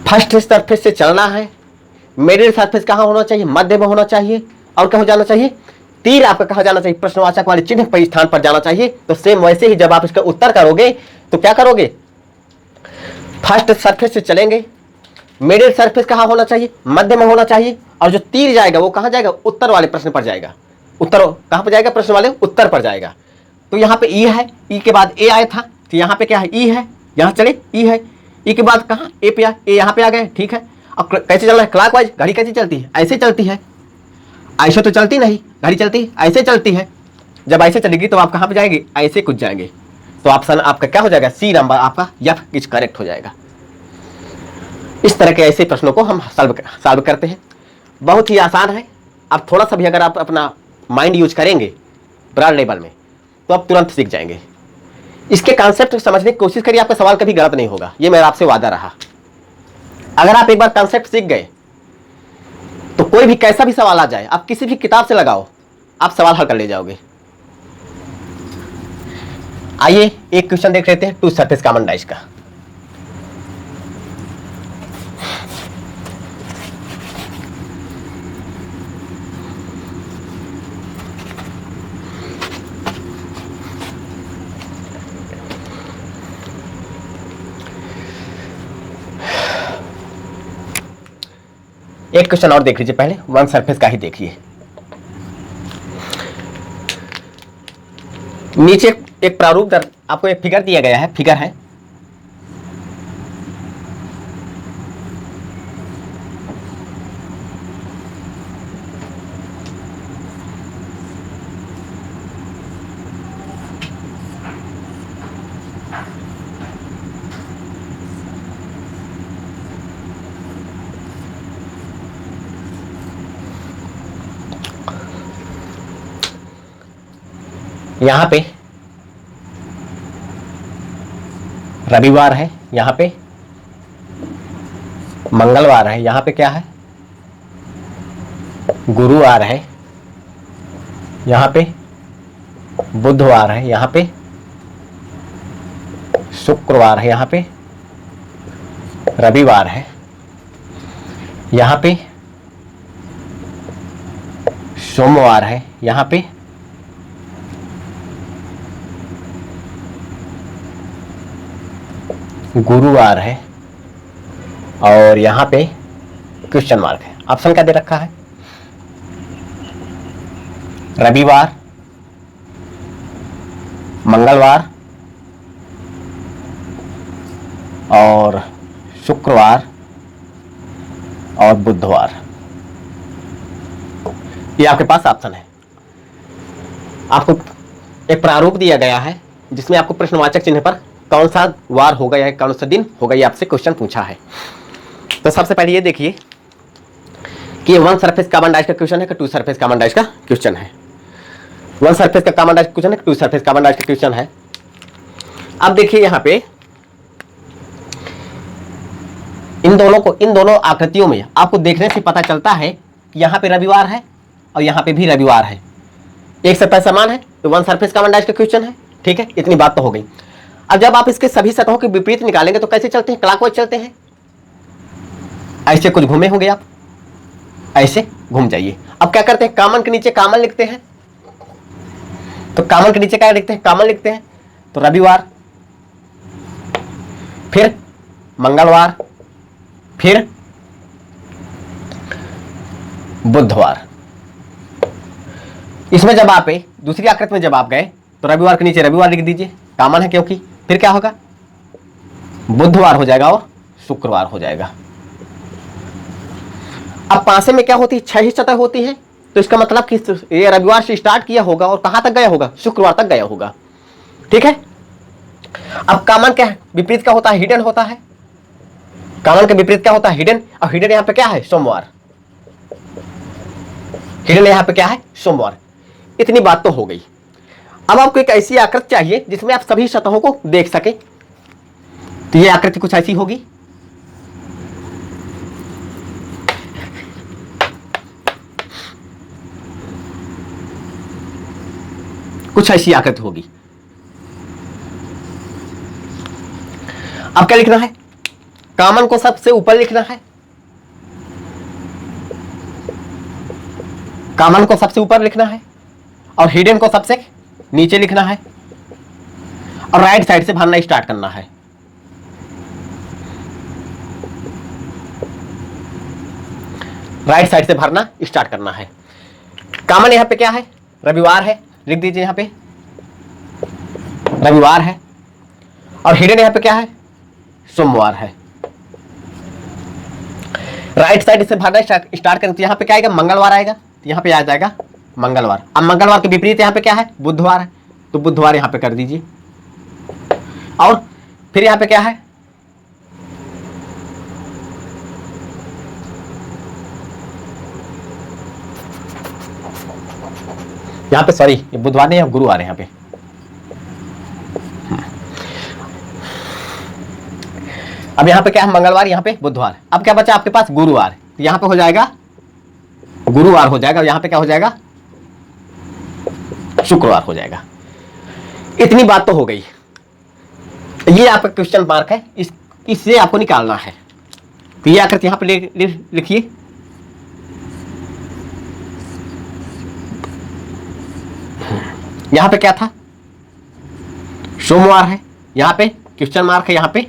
फर्स्ट सरफेस से चलना है, मिडिल सरफेस कहां होना चाहिए, मध्य में होना चाहिए, और क्या हो जाना चाहिए, तीर आपका कहां जाना चाहिए, प्रश्नवाचक वाले चिन्ह पर स्थान पर जाना चाहिए। तो सेम वैसे ही जब आप इसका उत्तर करोगे तो क्या करोगे, फर्स्ट सरफेस से चलेंगे, मिडिल सरफेस कहां होना चाहिए, मध्य में होना चाहिए, और जो तीर जाएगा वो कहां जाएगा, उत्तर वाले प्रश्न पर जाएगा। उत्तर कहां पर जाएगा, प्रश्न वाले उत्तर पर जाएगा। तो यहां पे ई है, ई के बाद ए आया था, तो यहां पे क्या है, ई है, यहां चले ई है, ई के बाद कहां, ए पे ए यहां पे आ गए। ठीक है, अब कैसे चलना है, क्लॉकवाइज। घड़ी कैसे चलती है, ऐसे चलती है, ऐसे तो चलती नहीं, घड़ी चलती ऐसे चलती है। जब ऐसे चलेगी तो आप कहां पे जाएंगे, ऐसे कुछ जाएंगे। तो ऑप्शन आपका क्या हो जाएगा, सी नंबर आपका एफ इज करेक्ट हो जाएगा। इस तरह के ऐसे प्रश्नों को हम सॉल्व करते हैं, बहुत ही आसान है। अब थोड़ा सा भी अगर आप अपना माइंड यूज करेंगे ब्रॉड लेवल में तो आप तुरंत सीख जाएंगे। इसके कॉन्सेप्ट समझने की कोशिश करिए, आपका सवाल कभी गलत नहीं होगा, ये मेरा आपसे वादा रहा। अगर आप एक बार कॉन्सेप्ट सीख गए तो कोई भी कैसा भी सवाल आ जाए, आप किसी भी किताब से लगाओ, आप सवाल हल कर ले जाओगे। आइए एक क्वेश्चन देख लेते हैं टू सरफेस कॉमन डाइज का। एक क्वेश्चन और देख लीजिए, पहले वन सरफेस का ही देखिए। नीचे एक प्रारूप आपको एक फिगर दिया गया है, फिगर है, यहां पे रविवार है, यहां पे मंगलवार है, यहां पे क्या है, गुरुवार है, यहां पे बुधवार है, यहां पे शुक्रवार है, यहां पे रविवार है, यहां पे सोमवार है, यहां पे गुरुवार है, और यहां पे क्वेश्चन मार्क है। ऑप्शन क्या दे रखा है, रविवार, मंगलवार और शुक्रवार और बुधवार, ये आपके पास ऑप्शन है। आपको एक प्रारूप दिया गया है जिसमें आपको प्रश्नवाचक चिन्ह पर कौन सा वार होगा या कौन सा दिन होगा ये आपसे क्वेश्चन पूछा है। तो सबसे पहले ये देखिए कि वन सरफेस कार्बन डाइऑक्साइड का क्वेश्चन है कि टू सरफेस कार्बन डाइऑक्साइड का क्वेश्चन है। वन सरफेस का कार्बन डाइऑक्साइड क्वेश्चन है, टू सरफेस कार्बन डाइऑक्साइड का क्वेश्चन है। अब देखिए यहां पे इन दोनों आकृतियों में आपको देखने से पता चलता है कि यहां पे रविवार है और यहां पे भी रविवार है, एक सतह समान है, तो वन सरफेस कार्बन डाइऑक्साइड का क्वेश्चन है। ठीक है, इतनी बात तो हो गई। अब जब आप इसके सभी सतहों के विपरीत निकालेंगे तो कैसे चलते हैं, क्लॉकवाइज चलते हैं। ऐसे कुछ घूमे होंगे आप, ऐसे घूम जाइए। अब क्या करते हैं, कॉमन के नीचे कॉमन लिखते हैं, तो कॉमन के नीचे क्या लिखते हैं, कॉमन लिखते हैं। तो रविवार, फिर मंगलवार, फिर बुधवार। इसमें जब आप दूसरी आकृति में जब आप गए तो रविवार के नीचे रविवार लिख दीजिए, कॉमन है क्योंकि, फिर क्या होगा, बुधवार हो जाएगा और शुक्रवार हो जाएगा। अब पासे में क्या होती है, 6 ही सतह होती है, तो इसका मतलब कि ये रविवार से स्टार्ट किया होगा और कहां तक गया होगा, शुक्रवार तक गया होगा। ठीक है, अब कॉमन क्या है, विपरीत क्या होता है, हिडन होता है। कॉमन के विपरीत क्या होता है, हिडन। और हिडन यहां पे क्या है, सोमवार। हिडन यहां पे क्या है, सोमवार। इतनी बात तो हो गई। अब आपको एक ऐसी आकृति चाहिए जिसमें आप सभी सतहों को देख सके, तो ये आकृति कुछ ऐसी होगी। कुछ ऐसी आकृति होगी। अब क्या लिखना है, कॉमन को सबसे ऊपर लिखना है, कॉमन को सबसे ऊपर लिखना है और हिडन को सबसे नीचे लिखना है और राइट साइड से भरना स्टार्ट करना है। राइट साइड से भरना स्टार्ट करना है। कॉमन यहां पे क्या है, रविवार है, लिख दीजिए यहां पे रविवार है, और हिडन यहां पे क्या है, सोमवार है। राइट साइड से भरना स्टार्ट करें तो यहां पे क्या आएगा, मंगलवार आएगा, तो यहां पे आ जाएगा मंगलवार। अब मंगलवार के विपरीत यहां पे क्या है, बुधवार है, तो बुधवार यहां पे कर दीजिए। और फिर यहां पे क्या है, यहां पे सॉरी ये बुधवार नहीं है, गुरुवार है यहां पे। अब यहां पे क्या है, मंगलवार, यहां पे बुधवार। अब क्या बचा आपके पास, गुरुवार, तो यहां पे हो जाएगा गुरुवार हो जाएगा, यहां पे क्या हो जाएगा, शुक्रवार हो जाएगा। इतनी बात तो हो गई। ये आपका क्वेश्चन मार्क है, इससे आपको निकालना है। तो ये आकृति यहां पे लिखिए, यहां पे क्या था, सोमवार है, यहां पे क्वेश्चन मार्क है, यहां पे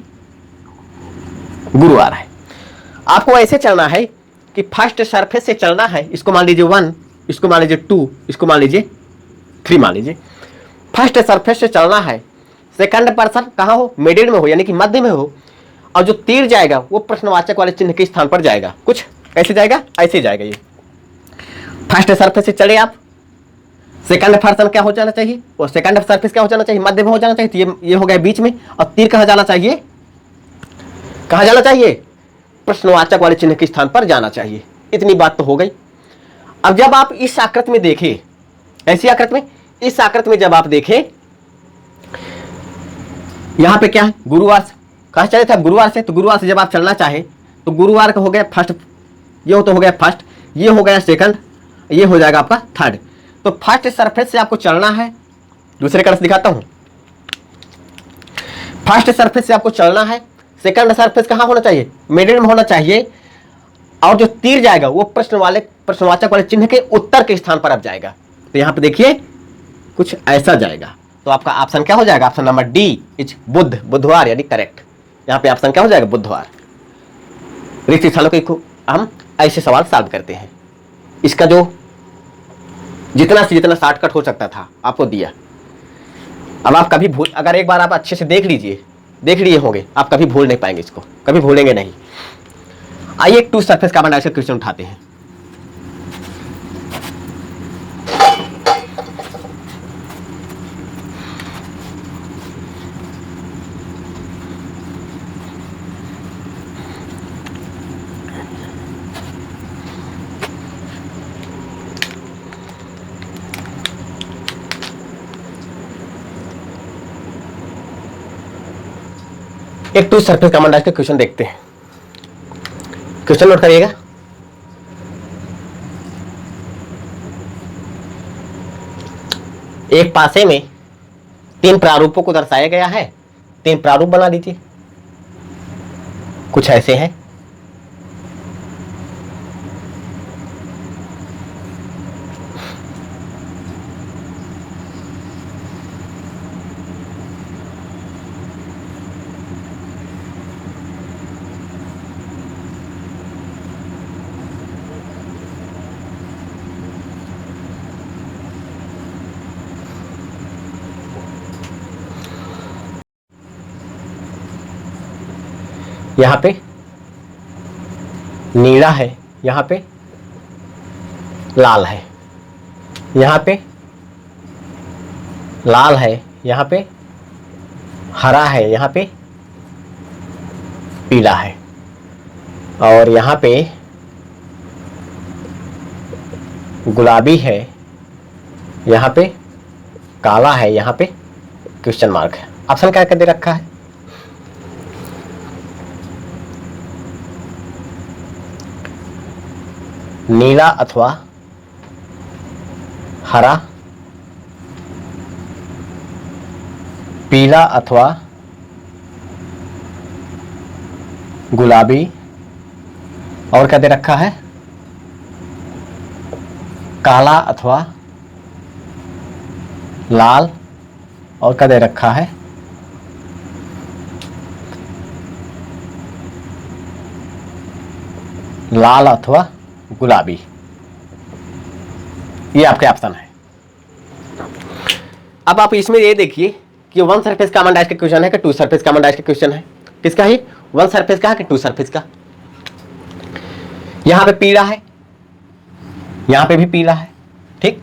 गुरुवार है। आपको ऐसे चलना है कि फर्स्ट सरफेस से चलना है, इसको मान लीजिए 1, इसको मान लीजिए 2, इसको मान लीजिए 3, मान लीजिए फर्स्ट सरफेस से चलना है। सेकंड पर्सन कहां हो, मिडिल में हो यानी कि मध्य में हो, और जो तीर जाएगा वो प्रश्नवाचक वाले चिन्ह के स्थान पर जाएगा। कुछ कैसे जाएगा, ऐसे जाएगा। ये फर्स्ट सरफेस से चले आप, सेकंड पर्सन क्या हो जाना चाहिए, और सेकंड सरफेस क्या हो जाना चाहिए, मध्य में हो जाना चाहिए। तो ये हो गया बीच में, और तीर कहां जाना चाहिए, कहां जाना चाहिए, प्रश्नवाचक वाले चिन्ह के स्थान पर जाना चाहिए। इतनी बात तो हो गई। अब जब आप इस आकृति में देखें, ऐसी आकृति में, इस आकृति में जब आप देखें, यहां पे क्या है, गुरुवार से कहां चले थे, गुरुवार से, तो गुरुवार से जब आप चलना चाहे तो गुरुवार का हो गया फर्स्ट, ये तो हो गया फर्स्ट, ये हो गया सेकंड, ये हो जाएगा आपका थर्ड। तो फर्स्ट सरफेस से आपको चलना है, दूसरे कलर से दिखाता हूं। फर्स्ट सरफेस से आपको चलना है, सेकंड सरफेस कहां होना चाहिए, मिडिल में होना चाहिए, और जो तीर जाएगा वो प्रश्नवाचक वाले चिन्ह के उत्तर के स्थान पर अब जाएगा। तो यहां पे देखिए कुछ ऐसा जाएगा। तो आपका ऑप्शन क्या हो जाएगा, ऑप्शन नंबर डी इज बुध, बुधवार यानी करेक्ट। यहां पे ऑप्शन क्या हो जाएगा, बुधवार। रिक्त स्थानों के हम ऐसे सवाल सॉल्व करते हैं। इसका जो जितना से जितना शॉर्टकट हो सकता था आपको दिया। अब आप कभी भूल, अगर एक बार आप अच्छे से देख लीजिए, देख लिए होंगे, आप कभी भूल नहीं पाएंगे, इसको कभी भूलेंगे नहीं। आइए एक two surface carbon dioxide question उठाते हैं। एक two surface carbon dioxide question देखते हैं। क्वेश्चन नोट करिएगा। एक पासे में 3 प्रारूपों को दर्शाया गया है, 3 प्रारूप बना लीजिए। कुछ ऐसे हैं। यहां पे नीला है, यहां पे लाल है, यहां पे लाल है, यहां पे हरा है, यहां पे पीला है, और यहां पे गुलाबी है, यहां पे काला है, यहां पे क्वेश्चन मार्क है। ऑप्शन क्या कर दे रखा है, नीला अथवा हरा, पीला अथवा गुलाबी, और क्या दे रखा है, काला अथवा लाल, और क्या दे रखा है, लाल अथवा गुलाबी। ये आपके ऑप्शन है। अब आप इसमें ये देखिए कि 1 सरफेस कॉमन डाइस का क्वेश्चन है कि 2 सरफेस कॉमन डाइस का क्वेश्चन है। किसका है, 1 सरफेस का है कि 2 सरफेस का। यहां पे पीला है, यहां पे भी पीला है, ठीक,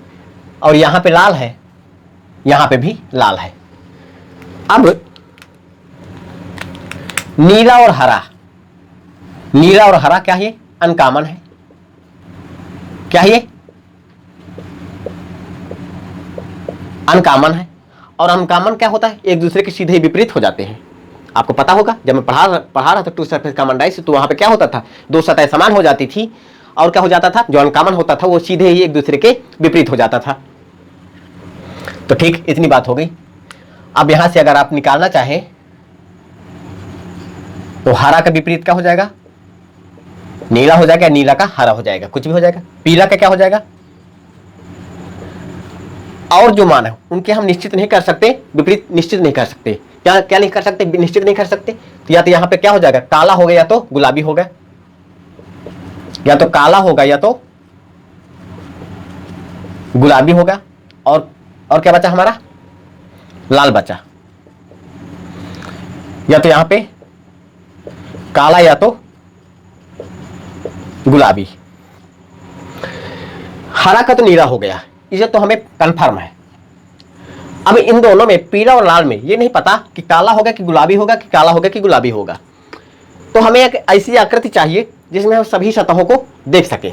और यहां पे लाल है, यहां पे भी लाल है। अब नीला और हरा, नीला और हरा क्या है, अनकॉमन है। क्या है, अनकॉमन है। और अनकॉमन क्या होता है, एक दूसरे के सीधे ही विपरीत हो जाते हैं। आपको पता होगा जब मैं पढ़ा रहा था 2 सरफेस कॉमन डाइस, तो वहां पे क्या होता था, 2 सतह समान हो जाती थी, और क्या हो जाता था, जो अनकॉमन होता था वो सीधे ही एक दूसरे के विपरीत हो जाता था। तो ठीक, इतनी बात हो गई। अब यहां से अगर आप निकालना चाहें तो हरा का विपरीत क्या हो जाएगा, नीला हो जाएगा, नीला का हरा हो जाएगा, कुछ भी हो जाएगा। पीला का क्या हो जाएगा, और जो मान है उनके हम निश्चित नहीं कर सकते, विपरीत निश्चित नहीं कर सकते। क्या क्या नहीं कर सकते, निश्चित नहीं कर सकते। तो या तो यहां पे क्या हो जाएगा, काला हो गया या तो गुलाबी हो गया, या तो काला होगा या तो गुलाबी होगा, और क्या बचा हमारा, लाल बचा। या तो यहां पे काला या तो गुलाबी। हरा का तो नीला हो गया, इसे तो हमें कंफर्म है। अब इन दोनों में पीला और लाल में ये नहीं पता कि काला होगा कि गुलाबी होगा, कि काला होगा कि गुलाबी होगा। तो हमें एक ऐसी आकृति चाहिए जिसमें हम सभी सतहों को देख सके।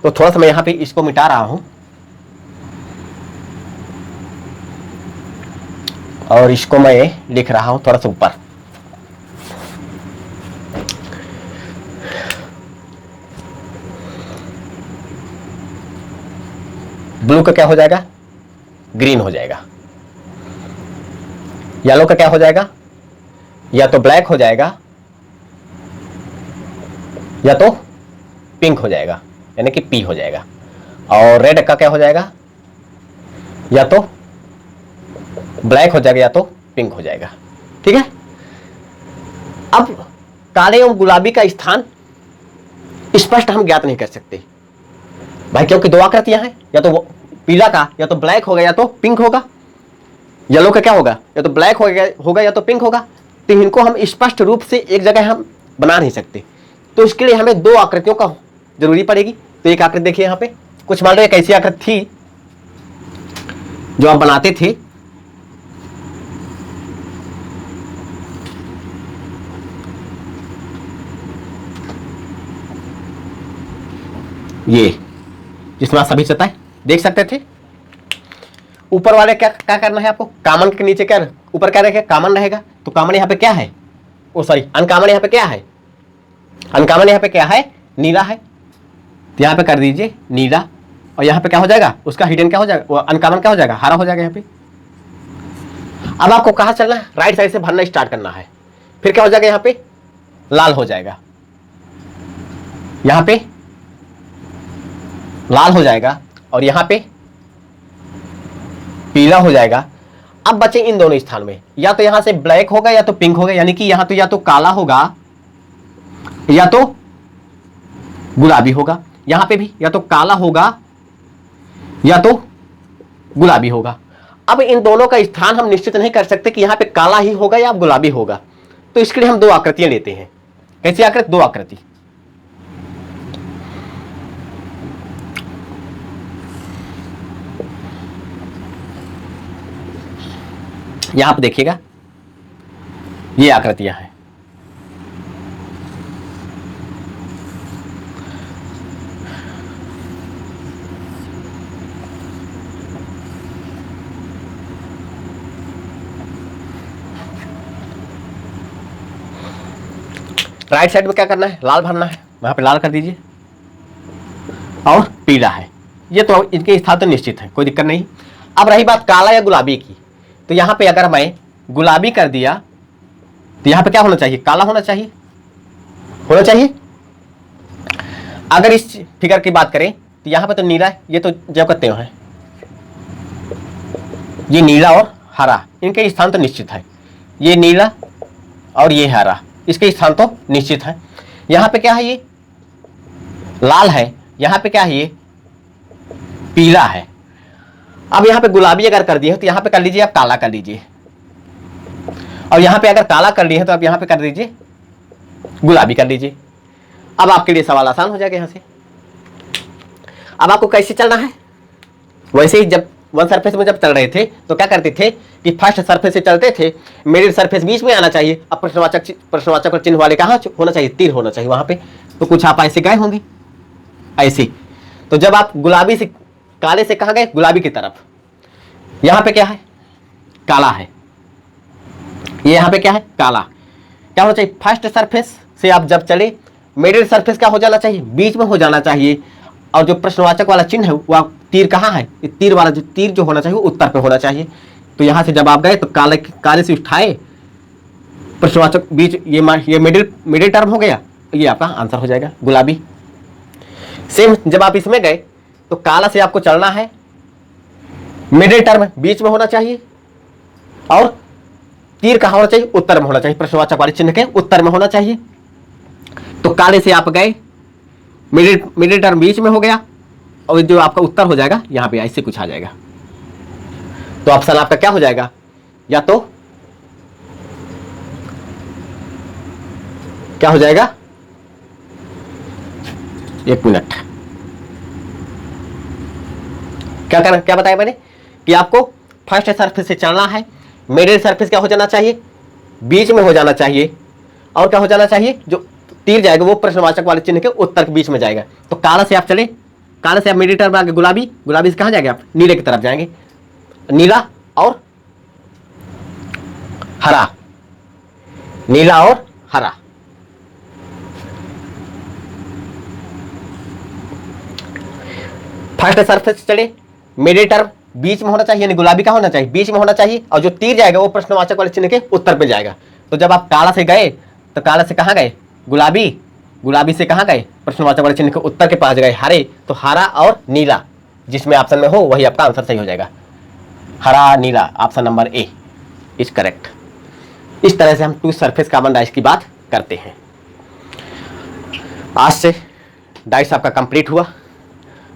तो थोड़ा सा मैं यहां पे इसको मिटा रहा हूं और इसको मैं लिख रहा हूं थोड़ा सा ऊपर। ब्लू का क्या हो जाएगा, ग्रीन हो जाएगा। येलो का क्या हो जाएगा, या तो ब्लैक हो जाएगा या तो पिंक हो जाएगा, यानी कि पी हो जाएगा। और रेड का क्या हो जाएगा, या तो ब्लैक हो जाएगा या तो पिंक हो जाएगा। ठीक है। अब काले और गुलाबी का स्थान स्पष्ट हम ज्ञात नहीं कर सकते भाई, क्योंकि दो आकृतियां हैं, या तो पीला का या तो ब्लैक होगा या तो पिंक होगा। येलो का क्या होगा, या तो ब्लैक होगा या तो पिंक होगा। तो इनको हम स्पष्ट रूप से एक जगह हम बना नहीं सकते। तो इसके लिए हमें दो आकृतियों का जरूरी पड़ेगी। तो एक आकृति देखिए यहाँ पे, कुछ मान लो एक ऐसी आकृति थी जो आप बनाते थे, ये जिसमें आप सभी सतह देख सकते थे। ऊपर वाले क्या क्या करना है आपको, कॉमन के नीचे क्या, ऊपर क्या रहेगा, कॉमन रहेगा। तो कॉमन यहाँ पे क्या है, ओ सॉरी अनकॉमन यहाँ पे क्या है, अनकॉमन यहाँ पे क्या है, नीला है। तो यहाँ पे कर दीजिए नीला, और यहाँ पे क्या हो जाएगा, उसका हिडन क्या हो जाएगा, अनकॉमन क्या हो जाएगा, हरा हो जाएगा यहाँ पे। अब आपको कहाँ चलना है, राइट साइड से भरना स्टार्ट करना है। फिर क्या हो जाएगा, यहाँ पे लाल हो जाएगा, यहाँ पे लाल हो जाएगा, और यहाँ पे पीला हो जाएगा। अब बचे इन दोनों स्थान में, या तो यहां से ब्लैक होगा या तो पिंक होगा, यानी कि यहां तो या तो काला होगा या तो गुलाबी होगा। यहां पे भी या तो काला होगा या तो गुलाबी होगा। अब इन दोनों का स्थान हम निश्चित नहीं कर सकते कि यहां पे काला ही होगा या गुलाबी होगा। तो इसके लिए हम दो आकृतियां लेते हैं। कैसी आकृति, दो आकृति। यहां पर देखिएगा ये आकृतियां हैं। राइट साइड में क्या करना है, लाल भरना है, वहां पे लाल कर दीजिए। और पीला है, ये तो इनके स्थान तो निश्चित है, कोई दिक्कत नहीं। अब रही बात काला या गुलाबी की, तो यहां पे अगर मैं गुलाबी कर दिया तो यहां पे क्या होना चाहिए, काला होना चाहिए, होना चाहिए। अगर इस फिगर की बात करें तो यहां पे तो नीला है, ये तो जब कहते हैं ये नीला और हरा, इनके स्थान तो निश्चित है। ये नीला और ये हरा, इसके स्थान तो निश्चित है। यहां पे क्या है, ये लाल है, यहां पे क्या है, ये पीला है। अब यहां पे गुलाबी अगर कर दिए तो यहां पे कर लीजिए आप काला कर लीजिए, और यहां पे अगर काला कर लिए तो आप यहां पे कर दीजिए गुलाबी कर लीजिए। अब आपके लिए सवाल आसान हो जाएगा यहां से। अब आपको कैसे चलना है, वैसे ही जब वन सरफेस में जब चल रहे थे तो क्या करते थे कि फर्स्ट सरफेस से चलते थे, मिडिल सरफेस बीच में आना चाहिए। अब प्रश्नवाचक और चिन्ह वाले कहाँ होना चाहिए, तीर होना चाहिए वहां पे। तो कुछ आप ऐसे गए होंगे ऐसे। तो जब आप गुलाबी से काले से कहां गए, गुलाबी की तरफ। यहां पे क्या है, काला है, ये यहां पे क्या है, काला। क्या होना चाहिए, फर्स्ट सरफेस से आप जब चले मिडिल सरफेस क्या हो जाना चाहिए, बीच में हो जाना चाहिए। और जो प्रश्नवाचक वाला चिन्ह है वह तीर कहाँ है, तीर वाला जो तीर जो होना चाहिए उत्तर पे होना चाहिए। तो यहां से जब आप गए तो काले से उठाए प्रश्नवाचक बीच, ये मिडिल टर्म हो गया, ये आपका आंसर हो जाएगा गुलाबी। सेम जब आप इसमें गए तो काला से आपको चलना है, मिडिल टर्म बीच में होना चाहिए, और तीर कहां होना चाहिए, उत्तर में होना चाहिए, प्रश्नवाचक वाले चिन्ह के उत्तर में होना चाहिए। तो काले से आप गए, मिडिल टर्म बीच में हो गया, और जो आपका उत्तर हो जाएगा यहां पे ऐसे कुछ आ जाएगा। तो ऑप्शन आपका क्या हो जाएगा, या तो क्या हो जाएगा, 1 मिनट। क्या करना, क्या बताया मैंने कि आपको फर्स्ट सरफेस से चलना है, मिडिल सरफेस क्या हो जाना चाहिए, बीच में हो जाना चाहिए, और क्या हो जाना चाहिए, जो तीर जाएगा वो प्रश्नवाचक वाले चिन्ह के उत्तर के बीच में जाएगा। तो काला से आप चले, काला से आप मिडिल टर्म आगे गुलाबी, गुलाबी से कहां जाएंगे आप, नीले की तरफ जाएंगे, नीला और हरा, नीला और हरा। फर्स्ट सरफेस चले, मिडिल टर्म बीच में होना चाहिए, यानी गुलाबी का होना चाहिए, बीच में होना चाहिए, और जो तीर जाएगा वो प्रश्नवाचक वाले चिन्ह के उत्तर पे जाएगा। तो जब आप काला से गए तो काला से कहां गए, गुलाबी, गुलाबी से कहां गए, प्रश्नवाचक वाले चिन्ह के उत्तर के पास गए, हरे, तो हरा और नीला जिसमें ऑप्शन में हो वही आपका आंसर सही हो जाएगा। हरा नीला, option number A is correct. इस तरह से हम टू सरफेस कार्बन डाइस की बात करते हैं। आज से डाइस आपका कंप्लीट हुआ।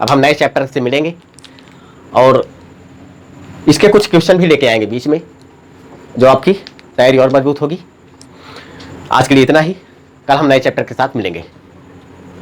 अब हम नए चैप्टर से मिलेंगे और इसके कुछ क्वेश्चन भी लेके आएंगे बीच में, जो आपकी तैयारी और मजबूत होगी। आज के लिए इतना ही, कल हम नए चैप्टर के साथ मिलेंगे।